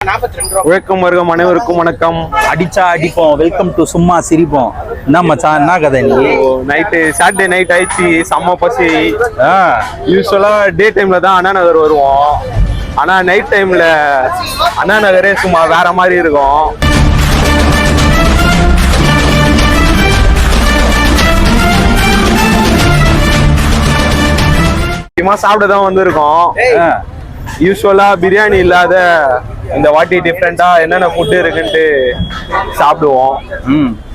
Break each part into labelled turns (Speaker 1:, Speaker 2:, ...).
Speaker 1: வணக்கம் வர்க்கம் அனைவருக்கும் வணக்கம்.
Speaker 2: அடிச்சா அடிப்போம், வெல்கம் டு சும்மா சிரிப்போம். என்ன மச்சான், என்ன கதை நீ?
Speaker 1: நைட்டு சாட்டர்டே நைட் ஆயிடுச்சு, செம்ம பசி. யூஸ்வலா டே டைம்ல தான் அண்ணா நகர் வருவோம். ஆனா நைட் டைம்ல அண்ணா நகரே சும்மா வேற மாதிரி இருக்கும். சாப்பிடதான் வந்திருக்கோம். யூஸ்வலா பிரியாணி இல்லாத இந்த வாட்டி டிஃப்ரெண்டா என்னென்ன ஃபுட் இருக்குன்ட்டு சாப்பிடுவோம்.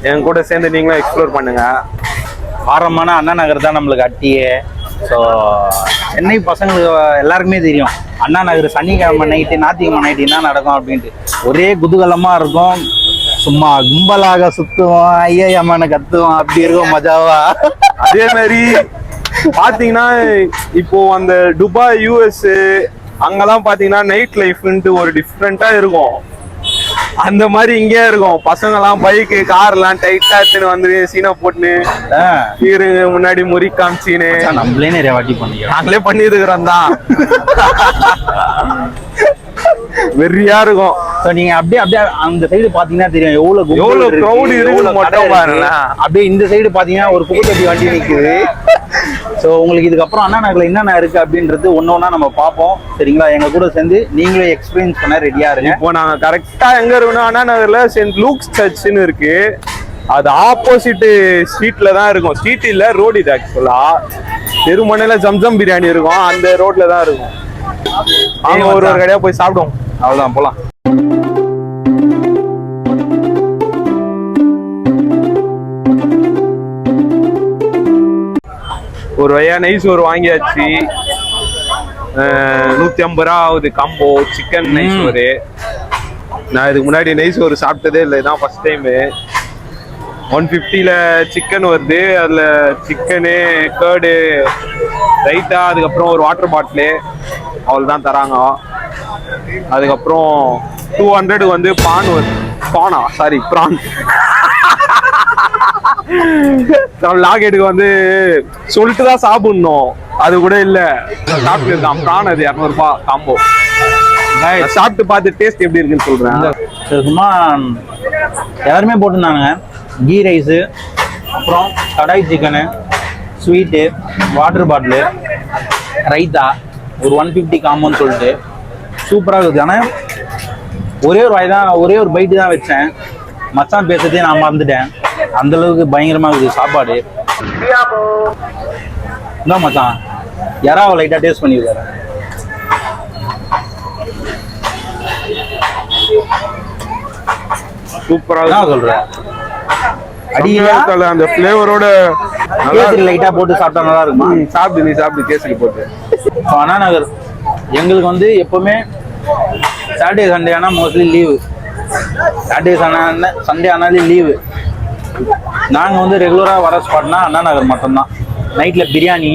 Speaker 1: என் கூட சேர்ந்து நீங்களும் எக்ஸ்ப்ளோர் பண்ணுங்க.
Speaker 2: ஆரம்பமான அண்ணா நகர் தான் நம்மளுக்கு அட்டியே. ஸோ சென்னை பசங்களுக்கு எல்லாருக்குமே தெரியும் அண்ணா நகர் சனிக்கிழமை நைட்டு ஞாயிற்றுக்கிழமை நைட்டு என்ன நடக்கும் அப்படின்ட்டு ஒரே குதூகலமாக இருக்கும். சும்மா கும்பலாக சுற்றுவோம், ஐயம்மான கத்துவோம், அப்படி இருக்கும் மஜாவா.
Speaker 1: அதே மாதிரி பாத்தீங்கன்னா இப்போ அந்த துபாய் யூஎஸ் அங்கெல்லாம் பாத்தீங்கன்னா நைட் லைஃப்ன்ட்டு ஒரு டிஃப்ரெண்டா இருக்கும். அந்த மாதிரி இங்கே இருக்கும். பசங்க எல்லாம் பைக்கு கார் எல்லாம் டைட்டா எடுத்துன்னு வந்து சீனா போட்டுன்னு முன்னாடி முறி காமிச்சின்னு
Speaker 2: நம்மளே நிறைய வாட்டி பண்ணிக்கிறோம்.
Speaker 1: நாங்களே பண்ணிருக்கிறோம் தான். வெறியா இருக்கும்.
Speaker 2: நீங்க அப்படியே அந்த சைடு பாத்தீங்கன்னா தெரியும் எவ்வளவு
Speaker 1: கிரௌட் இருக்கு மட்டும் பாருங்க.
Speaker 2: அப்படியே இந்த சைடு பாத்தீங்கன்னா ஒரு குப்பை வண்டி நிக்குது. ஸோ உங்களுக்கு இதுக்கப்புறம் அண்ணா நகர்ல என்னென்ன இருக்கு அப்படின்றது ஒன்னொன்னா நம்ம பார்ப்போம். சரிங்களா? எங்க கூட சேர்ந்து நீங்களே எக்ஸ்பீரியன்ஸ் பண்ண ரெடியா இருங்க.
Speaker 1: இப்போ நாங்க கரெக்டா எங்க இருக்கணும், அண்ணா நகர்ல சென்ட் லூக்ஸ் சர்ச்னு இருக்கு. அது ஆப்போசிட் ஸ்ட்ரீட்ல தான் இருக்கும். ஸ்ட்ரீட் இல்ல, ரோடு இது. ஆக்சுவலா தெருமனையில ஜம்ஜம் பிரியாணி இருக்கும், அந்த ரோட்ல தான் இருக்கும். அங்க ஒரு கடையா போய் சாப்பிடுவோம்.
Speaker 2: அவ்வளவுதான், போலாம்.
Speaker 1: ஒரு வழியா நைஸ் ஒரு வாங்கியாச்சு. 150 ரூபா ஆகுது காம்போ சிக்கன் நைஸ் ஒரு. நான் இதுக்கு முன்னாடி நைஸ் ஒரு சாப்பிட்டதே இல்லை, இதான் ஃபர்ஸ்ட் டைமு. 150ல சிக்கன் வருது. அதில் சிக்கனு, கேர்டு, ரைத்தா, அதுக்கப்புறம் ஒரு வாட்டர் பாட்டிலு அவள் தான் தராங்க. அதுக்கப்புறம் 200 வந்து ப்ரான். லாகெட்டுக்கு வந்து சொல்லிட்டு தான் சாப்பிடணும், அது கூட இல்ல சாப்பிட்டு இருக்கான். ப்ரான் அது 200 ரூபாய் காம்போ. சாப்பிட்டு பார்த்து டேஸ்ட் எப்படி இருக்குன்னு சொல்றேன்.
Speaker 2: சும்மா எல்லாருமே போட்டிருந்தாங்க. கீ ரைஸு, அப்புறம் kadai chicken, sweet, water bottle, raita, ஒரு 150 காம்போன்னு சொல்லிட்டு சூப்பராக இருக்குது. ஆனால் ஒரே ஒரு பைட்டு தான் வச்சேன். மச்சான் பேசுறதே நான் மறந்துட்டேன். அந்த அளவுக்கு பயங்கரமா இருக்குது சாப்பாடு. என்ன மச்சான், யாராவது லைட்டா டேஸ்ட் பண்ணிருக்காரு.
Speaker 1: சூப்பரா சொல்ற
Speaker 2: அடியா
Speaker 1: அந்த ஃப்ளேவரோட
Speaker 2: லைட்டா போட்டு சாப்பிட்டா நல்லா இருக்குமா?
Speaker 1: சாப்பிட்டு கேசரி போட்டு.
Speaker 2: அண்ணா நகர் எங்களுக்கு வந்து எப்பவுமே சாட்டர்டே சண்டே ஆனால் மோஸ்ட்லி லீவு. சாட்டர்டே சண்டே ஆனாலே லீவு. நாங்கள் வந்து ரெகுலராக வர ஸ்பாட்னா அண்ணா நகர் மட்டும்தான். நைட்டில் பிரியாணி,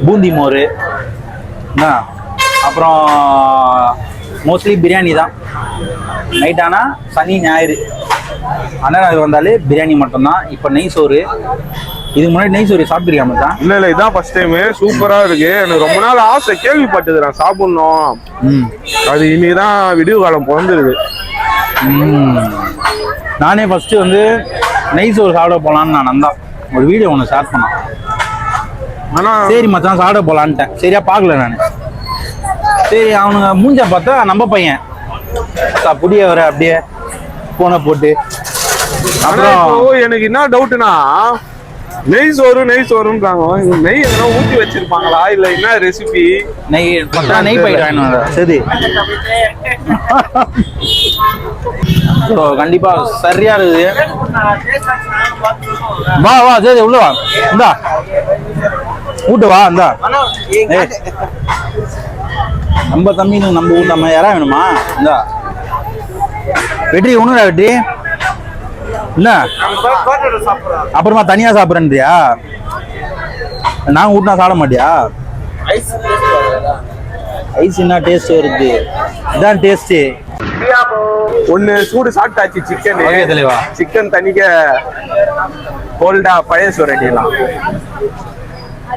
Speaker 2: பூந்தி மோர், அப்புறம் மோஸ்ட்லி பிரியாணி தான். நைட் ஆனால் சனி ஞாயிறு அண்ணா நகர் வந்தாலே பிரியாணி மட்டும்தான். இப்போ நெய் சோறு, இதுக்கு முன்னாடி நெய் சோறு சாப்பிட்டுருக்கியா மச்சான்?
Speaker 1: இல்ல இதான் ஃபர்ஸ்ட் டைம். சூப்பரா இருக்கு. எனக்கு ரொம்ப நாள் ஆசை, கேள்விப்பட்டுக்கிறேன் சாப்பிடணும். அது இன்னைக்குதான் விடிவு காலம் பிறந்துருக்கு.
Speaker 2: நானே ஃபர்ஸ்ட் வந்து நெய் சோறு சாப்பிட போலான்னு நான் நந்தா ஒரு வீடியோ ஒன்று ஷேர் பண்ணேன்.
Speaker 1: ஆனா
Speaker 2: சரி மச்சான் சாப்பிட போலான்ட்டேன். சரியா பார்க்கல நான். சரி அவனுங்க மூஞ்ச பார்த்தா நம்ம பையன் புடிய வர அப்படியே போனை போட்டு.
Speaker 1: அப்புறம் எனக்கு என்ன டவுட்னா, நெய் சோறுன்றாங்க. நெய் எதனா ஊற்றி வச்சிருப்பாங்களா இல்ல என்ன ரெசிபி?
Speaker 2: நெய் போயிட்டு சரி. கண்டிப்பா சரியா இருக்குது. வா சரி உள்ள வா. இந்தா ஊட்டு வா. இந்தா நம்ம தம்பி நம்ம ஊட்டாம யாரா வேணுமா? இந்தா வெற்றி ஒண்ணுடா வெற்றி. என்ன அப்புறமா தனியா சாப்பிட்றேன்றியா? நாங்க ஊட்டினா சாப்பிட மாட்டியா? ஐஸ் என்ன டேஸ்ட் வருது? இதான் டேஸ்ட்.
Speaker 1: ஒன்னு சூடு சாப்பிட்டாச்சு சிக்கன் தனிக்க கோல்டா பழைய சோறடிலாம்.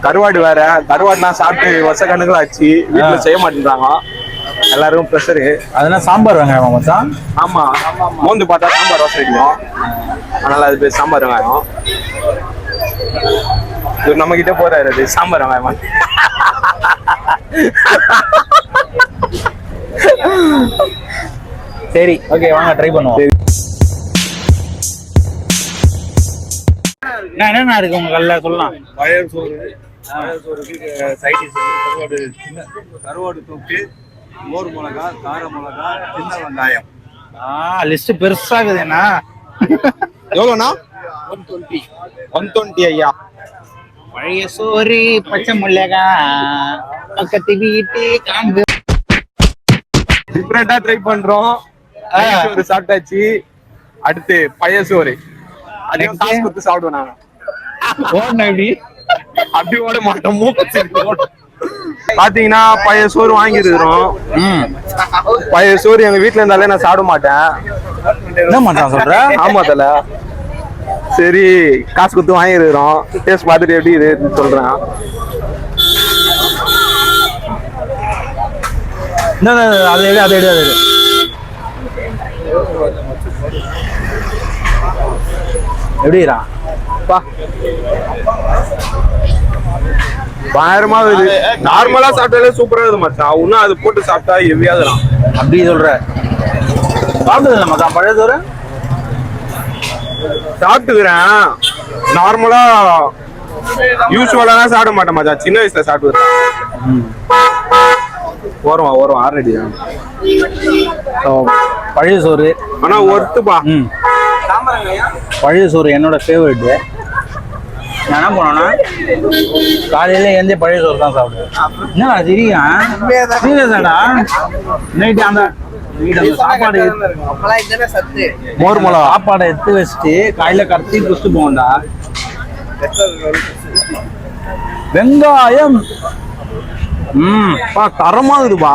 Speaker 1: கருவாடு வேற, கருவாடுலாம் சாப்பிட்டு வருஷ கணக்குல ஆச்சு, வீட்டுல செய்ய மாட்டேன்றாங்க. எல்லாருக்கும் ப்ரெஷரு.
Speaker 2: அதெல்லாம் சாம்பார் வெங்காயமா மச்சான்?
Speaker 1: ஆமா, மோந்து பார்த்தா சாம்பார் வாசம் அடிக்கும். அதனால அது பேர் சாம்பார் வெங்காயம். இவர் நம்ம கிட்ட போறாரு, அது சாம்பார் வெங்காயமா.
Speaker 2: சரி ஓகே, வாங்க ட்ரை பண்ணுவோம். என்னென்ன இருக்கு உங்க கல்ல சொல்லலாம்?
Speaker 1: பழைய சோறுக்கு சைட் டிஷ் கருவாடு தொக்கு, மோர் மிளகா, கார மிளகா, சின்ன வெங்காயம்.
Speaker 2: லிஸ்ட் பெருசாகுது. என்ன
Speaker 1: எவ்வளோண்ணா? 120. 120 ஐயா.
Speaker 2: பழைய சோறு, பச்சை மிளகா, பக்கத்து வீட்டு காம்பு.
Speaker 1: டிஃப்ரெண்டா ட்ரை பண்றோம். சோறு சாப்பிட்டாச்சு. அடுத்து பழைய சோறு. அதையும் காசு கொடுத்து சாப்பிடுவோம் நாங்க. அப்படி ஓட மாட்டோம். பாத்தீங்கன்னா பழைய சோறு வாங்கிருக்கிறோம். பழைய சோறு எங்க வீட்டுல இருந்தாலே நான் சாப்பிட மாட்டேன்.
Speaker 2: என்ன மாட்டான் சொல்ற?
Speaker 1: ஆமா தல. சரி காசு கொடுத்து வாங்கிருக்கிறோம். டேஸ்ட் பார்த்துட்டு எப்படி இதுன்னு சொல்றேன்.
Speaker 2: எப்படிடா
Speaker 1: பயங்கரமா இருக்குது. நார்மலா சாப்பிட்டாலே சூப்பரா இருக்குது மச்சான். இன்னும் அது போட்டு சாப்பிட்டா எவ்வியாதுலாம்.
Speaker 2: அப்படி சொல்ற? சாப்பிட்டது இல்லை மச்சான் பழைய சோறு?
Speaker 1: சாப்பிட்டுக்கிறேன். நார்மலா யூஸ்வலா சாப்பிட மாட்டேன் மச்சான். சின்ன வயசுல சாப்பிட்டுக்கிறேன். வரும் ஆல்ரெடி
Speaker 2: பழைய சோறு.
Speaker 1: ஆனா ஒருத்துப்பா.
Speaker 2: பழைய சோறு என்னோட ஃபேவரெட். நான் என்ன பண்ணேன்னா காலையில எழுந்தே பழைய சோறு தான் சாப்பிடுவேன். என்ன சீரியஸாடா? நைட்டு அந்த சாப்பாடு
Speaker 1: மோர் மிளகா
Speaker 2: சாப்பாடை எடுத்து வச்சுட்டு காலையில கரைச்சி குடிச்சிட்டு போவோம்டா. வெங்காயம்
Speaker 1: தரமா இருக்குதுப்பா.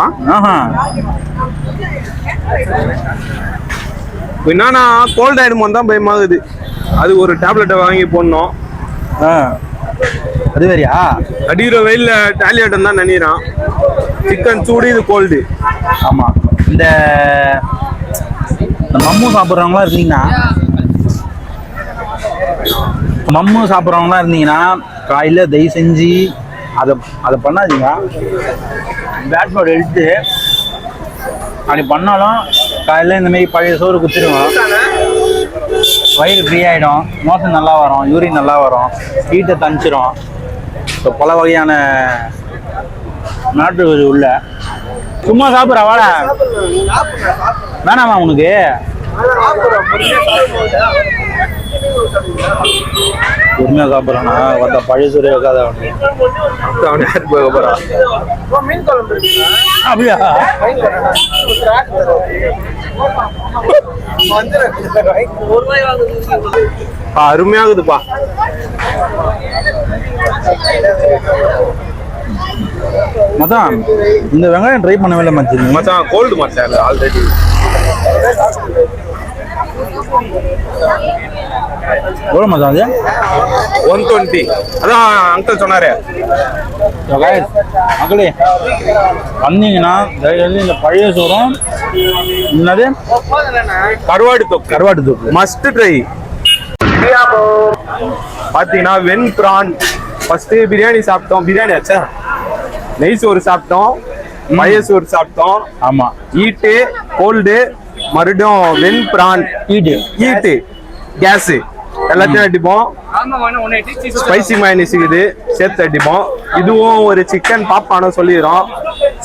Speaker 1: என்னன்னா கோல்ட் ஆயிடுமோ தான் பயமாகுது. அது ஒரு டேப்லெட்டை வாங்கி போடணும்.
Speaker 2: அது வேறியா?
Speaker 1: அடிக்கிற வெயில்ல டேப்லெட் தான் நினைறான். சிக்கன் சூடு, இது கோல்டு.
Speaker 2: ஆமா, இந்த மம்மு சாப்பிட்றவங்களா இருந்தீங்கன்னா காலையில தயவு செஞ்சு அதை பண்ணாதீங்க. பேட் பாட் எடுத்து அப்படி பண்ணாலும் காலையில் இந்த மாதிரி பழைய சோறு குத்திடுவோம். வயிறு ஃப்ரீ ஆகிடும், மோசம் நல்லா வரும், யூரின் நல்லா வரும், ஹீட்டை தணிச்சிரும். ஸோ பல வகையான நாட்டு உள்ள சும்மா சாப்பிட்ற வாடா வேணாமா உனக்கு? பொறுமையா சாப்பிட்றானா வந்த பழைய சோறு வைக்காத அப்படியா?
Speaker 1: அருமையாகுதுப்பா.
Speaker 2: மச்சான் இந்த வெங்காயம் ட்ரை பண்ணவே இல்லை மச்சான்.
Speaker 1: மச்சான் கோல்டு மச்சான் ஆல்ரெடி.
Speaker 2: எவ்வளோ மச்சான் அது?
Speaker 1: 120. அதான் அங்கிள் சொன்னாரு.
Speaker 2: மக்களே வந்தீங்கன்னா இந்த பழைய சோறும் என்னது
Speaker 1: கருவாடு தொக்கு மஸ்ட் ட்ரை. பாத்தீங்கன்னா வெண் பிரான். ஃபர்ஸ்ட் பிரியாணி சாப்பிட்டோம். பிரியாணி ஆச்சா? நெய் சோறு சாப்பிட்டோம், பழைய சோறு சாப்பிட்டோம்.
Speaker 2: ஆமா,
Speaker 1: ஈட்டு கோல்டு, மறுபடியும் வெண் பிரான், ஈட்டு கேஸ் எல்லாத்தையும் அடிப்போம். ஸ்பைசி மைனஸ் இது சேர்த்து அடிப்போம். இதுவும் ஒரு சிக்கன் பாப்கார்னும் சொல்லிடுறோம்.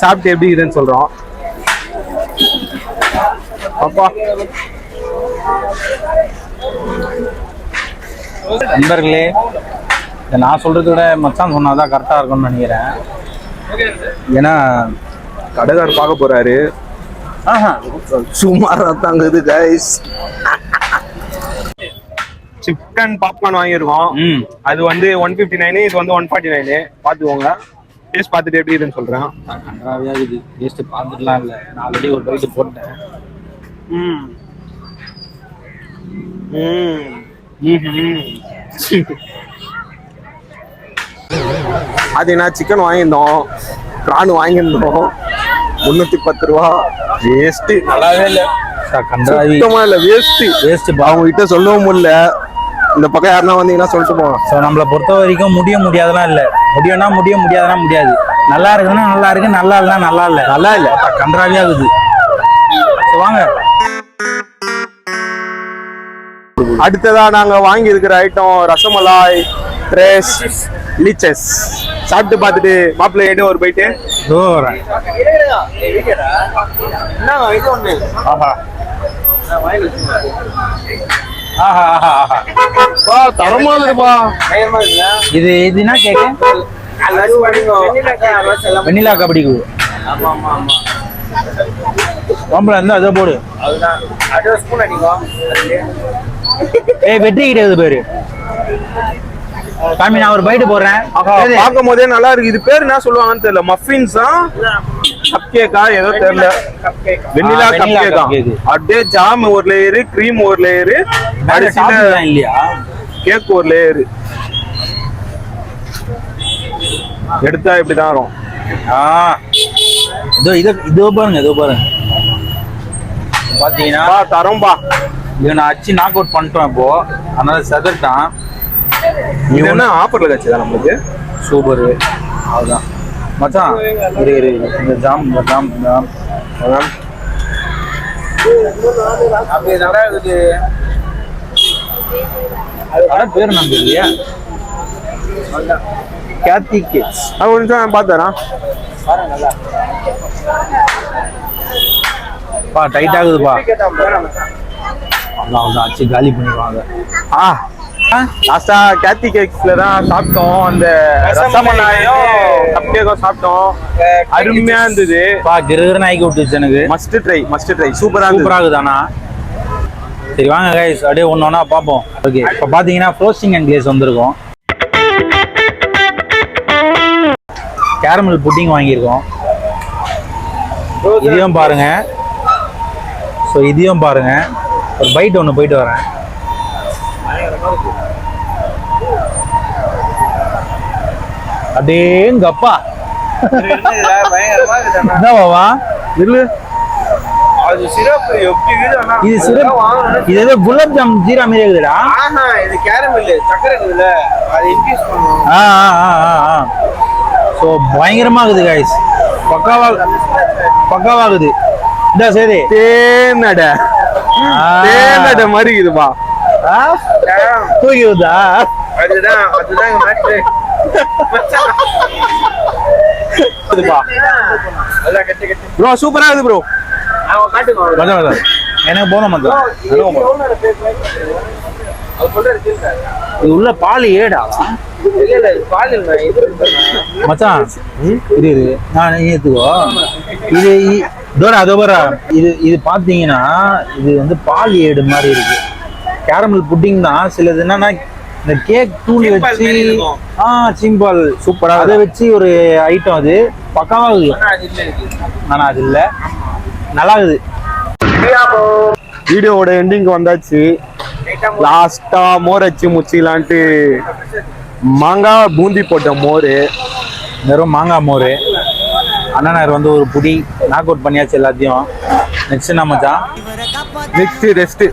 Speaker 1: சாப்பிட்டு எப்படி இருக்குன்னு சொல்றோம். அப்பா
Speaker 2: நண்பர்களே, நான் சொல்றதை விட மச்சான் சொன்னாதான் கரெக்டா இருக்கும்னு நினைக்கிறேன். ஏன்னா
Speaker 1: கடைக்காரர் பார்க்க போறாரு. சுமாரா தாங்குது கைஸ். சிக்கன் பாப்கார்ன் வாங்கியிருக்கோம். அது வந்து 159, இது வந்து 149. பாத்துக்கோங்க. டேஸ்ட் பார்த்துட்டு எப்படி இருக்குன்னு சொல்றேன்.
Speaker 2: டேஸ்ட் பார்த்துட்டுலாம் இல்லை, நான் ஆல்ரெடி ஒரு பைட்டு போட்டேன்.
Speaker 1: அது என்ன சிக்கன் வாங்கியிருந்தோம், பிரான் வாங்கியிருந்தோம். 310 ரூபா வேஸ்ட். நல்லாவே இல்ல,
Speaker 2: கண்டாவி
Speaker 1: சுத்தமா இல்ல, வேஸ்ட்
Speaker 2: வேஸ்ட்.
Speaker 1: அவங்க கிட்ட சொல்லவும் முடியல. இந்த பக்கம் யாருன்னா வந்தீங்கன்னா சொல்லிட்டு போங்க.
Speaker 2: ஸோ நம்மளை பொறுத்த வரைக்கும் முடியாதெல்லாம் இல்லை. முடியும்னா முடியாதுன்னா முடியாது. நல்லா இருக்குதுன்னா நல்லா இருக்கு, நல்லா இல்லைன்னா நல்லா இல்லை.
Speaker 1: நல்லா இல்ல,
Speaker 2: கன்றாவியா இருக்குது. ஸோ வாங்க,
Speaker 1: அடுத்ததா நாங்க வாங்கி இருக்கிற ஐட்டம் ரசமலாய், ஃப்ரெஷ் லீச்சஸ். சாப்பிட்டு பார்த்துட்டு மாப்பிள்ளை எடு ஒரு போயிட்டு. தரமா இருக்குப்பா.
Speaker 2: இது என்ன கேக்கு? வெண்ணிலா கபடி கூழ். மாம்பழம் இருந்தா அதை போடு. வெற்றி கிடையாது பேரு. சாமி நான் ஒரு பைட்டு போடுறேன்.
Speaker 1: பார்க்கும் போதே நல்லா இருக்கு. இது பேர் என்ன சொல்லுவாங்கன்னு தெரியல. மஃபின்ஸா கப் கேக்கா ஏதோ தெரியல. வெண்ணிலா கப் கேக்கா. அப்படியே ஜாம் ஒரு லேயரு, கிரீம் ஒரு லேயரு, அரிசில
Speaker 2: இல்லையா
Speaker 1: கேக் ஒரு லேயரு. எடுத்தா இப்படிதான் வரும்.
Speaker 2: இதோ பாருங்க பாத்தீங்கன்னா
Speaker 1: தரம்பா.
Speaker 2: இதை நான் அச்சு நாக் அவுட் பண்ணிட்டோம் இப்போ, அதனால செதட்டான்.
Speaker 1: இது என்ன ஆஃபர்ல கட்சிதான் நம்மளுக்கு.
Speaker 2: சூப்பர். அதுதான் மச்சான். இரு இந்த ஜாம் பேர் நம்பி இல்லையா? கேத்தி கேக்ஸ்.
Speaker 1: அது ஒரு நிமிஷம் பார்த்தேன்.
Speaker 2: பா டைட் ஆகுதுப்பா. அதான் அச்சு காலி பண்ணிடுவாங்க.
Speaker 1: லாஸ்டா கேத்தி கேக்ஸ்ல தான் சாப்பிட்டோம். அந்த ரசமலாயும் கப் கேக்கும் சாப்பிட்டோம். அருமையா இருந்தது.
Speaker 2: பா கிருகிருன்னு ஆக்கி விட்டுச்சு எனக்கு.
Speaker 1: Must try. சூப்பரா
Speaker 2: ஆகுதானா? சரி வாங்க கைஸ், அப்படியே ஒன்னொன்னா பார்ப்போம். ஓகே, இப்போ பார்த்தீங்கன்னா ஃப்ரோஸ்டிங் அண்ட் கிளேஸ் வந்திருக்கோம். கேரமல் புட்டிங் வாங்கியிருக்கோம். இதையும் பாருங்க. ஸோ இதையும் பாருங்க. ஒரு பைட் ஒன்று போயிட்டு வரேன். அடேங்கப்பா. என்னவா இல்லு
Speaker 1: அது சிரப் எப்படி இருக்குதுன்னா
Speaker 2: இது சிரப். இது ஏதோ குலாப் ஜாம் ஜீரா மாதிரி இருக்குதுடா.
Speaker 1: இது கேரமல் சக்கரை இருக்குதுல, அது இன்ஃபியூஸ் பண்ணுவோம்.
Speaker 2: ஸோ பயங்கரமா இருக்குது கைஸ். பக்காவாகுது. இந்த சரி
Speaker 1: தேனடை மாதிரி இருக்குதுப்பா.
Speaker 2: தூக்கி விடுதா?
Speaker 1: அதுதான் மேட்ரு. ப்ரோ சூப்பரா இருக்குது ப்ரோ.
Speaker 2: எனக்கு போனோம் இது உள்ள பால் ஏடா மச்சான். இது நான் ஏத்துக்கோ. இது அதோ இது பாத்தீங்கன்னா இது வந்து பால் ஏடு மாதிரி இருக்கு. கேரமல் புட்டிங் தான். சிலது என்னன்னா இந்த கேக் தூளி வச்சு சிம்பிள் சூப்பரா அதை வச்சு ஒரு ஐட்டம். அது பக்காவாகுது. ஆனா அது இல்ல, நல்லா இருக்குது.
Speaker 1: வீடியோவோட எண்டிங் வந்தாச்சு. லாஸ்டா மோர் வச்சு முச்சிக்கலான்ட்டு மாங்காய் பூந்தி போட்ட மோர்.
Speaker 2: வெறும் மாங்காய் மோர். அண்ணனார் வந்து ஒரு புடி நாக் அவுட் பண்ணியாச்சு எல்லாத்தையும். நெக்ஸ்ட் என்ன மச்சான்?
Speaker 1: Next rest.